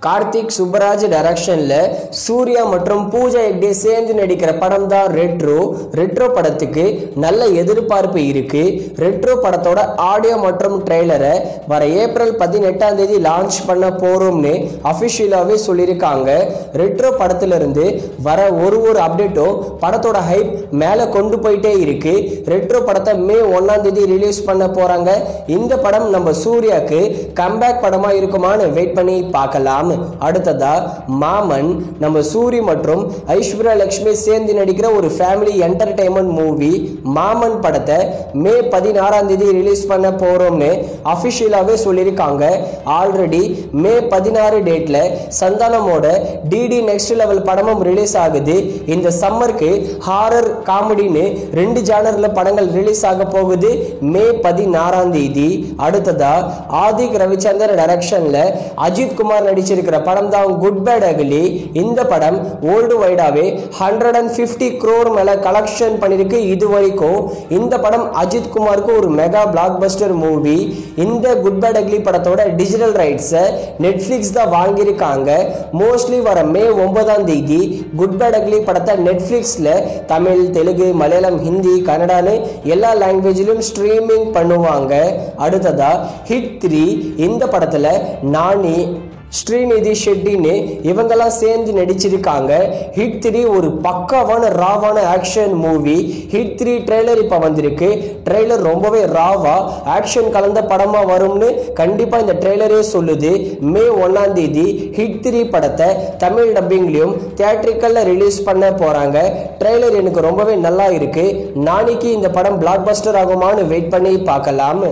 கார்த்திக் சுப்பராஜ் டைரக்ஷன்ல சூர்யா மற்றும் பூஜா ஹெக்டே சேர்ந்து நடிக்கிற படம் தான் ரெட்ரோ படத்துக்கு நல்ல எதிர்பார்ப்பு இருக்கு. ரெட்ரோ படத்தோட ஆடியோ மற்றும் ட்ரெய்லரை வர ஏப்ரல் 18 லான்ச் பண்ண போறோம்னு அபிஷியலாவே சொல்லியிருக்காங்க. ரெட்ரோ படத்திலிருந்து வர ஒரு அப்டேட்டும் படத்தோட ஹைப் மேல கொண்டு போயிட்டே இருக்கு. ரெட்ரோ படத்தை மே 1 ரிலீஸ் பண்ண போறாங்க. இந்த படம் நம்ம சூர்யாக்கு கம்பேக் படமா இருக்குமான்னு வெயிட் பண்ணி பார்க்கலாம். அடுத்ததா மாமன் நம்ம சூரி மற்றும் ஐஸ்வர்யா லட்சுமி சேர்ந்து நடிக்கிற ஒரு ஃபேமிலி என்டர்டைன்மெண்ட் மூவி. மாமன் படத்தை மே 16 ரிலீஸ் பண்ண போறோம்னு அபிஷியலாவே சொல்லியிருக்காங்க. ஆல்ரெடி மே 16 டேட்ல சந்தானமோட டிடி நெக்ஸ்ட் லெவல் படமும் ரிலீஸ் ஆகுது. இந்த சம்மருக்கு ஹாரர் காமெடின்னு 2 ஜானர்ல படங்கள் ரிலீஸ் ஆக போகுது மே 16. அடுத்ததா ஆதிக் ரவிச்சந்தர் டைரக்ஷன்ல அஜித் குமார் நடிச்சிருக்கிற படம் தான் குட் பேட் அக்லி. இந்த படம் வேர்ல்டு வைடாவே 150 crore மேல கலெக்ஷன் பண்ணிருக்கு இது வரைக்கும். இந்த படம் அஜித் குமாருக்கு ஒரு மெகா பிளாக் பஸ்டர் மூவி. இந்த குட் பேட் அக்லி படத்தோட டிஜிட்டல் ரைட்ஸை நெட்ஃபிளிக்ஸ் தான் வாங்கியிருக்காங்க. மோஸ்ட்லி வர மே 9 குட் பேட் அக்லி படத்தை நெட்ஃபிளிக்ஸ்ல தமிழ், தெலுங்கு, மலையாளம், ஹிந்தி, கன்னடான்னு எல்லா லாங்குவேஜிலும் ஸ்ட்ரீமிங் பண்ணுவாங்க. அடுத்ததா ஹிட் 3. இந்த படத்துல நானி, ஸ்ரீநிதி ஷெட்டின்னு இவங்கெல்லாம் சேர்ந்து நடிச்சிருக்காங்க. ஹிட் 3 ஒரு பக்காவான ராவான ஆக்ஷன் மூவி. ஹிட் 3 ட்ரெய்லர் இப்போ வந்திருக்கு. ட்ரெய்லர் ரொம்பவே ராவா ஆக்ஷன் கலந்த படமா வரும்னு கண்டிப்பா இந்த ட்ரெய்லரே சொல்லுது. மே 1 ஹிட் 3 படத்தை தமிழ் டப்பிங்லயும் தியேட்டரிக்கல்ல ரிலீஸ் பண்ண போறாங்க. ட்ரெய்லர் எனக்கு ரொம்பவே நல்லா இருக்கு. நாளைக்கு இந்த படம் பிளாக் பஸ்டர் ஆகுமான்னு வெயிட் பண்ணி பார்க்கலாம்.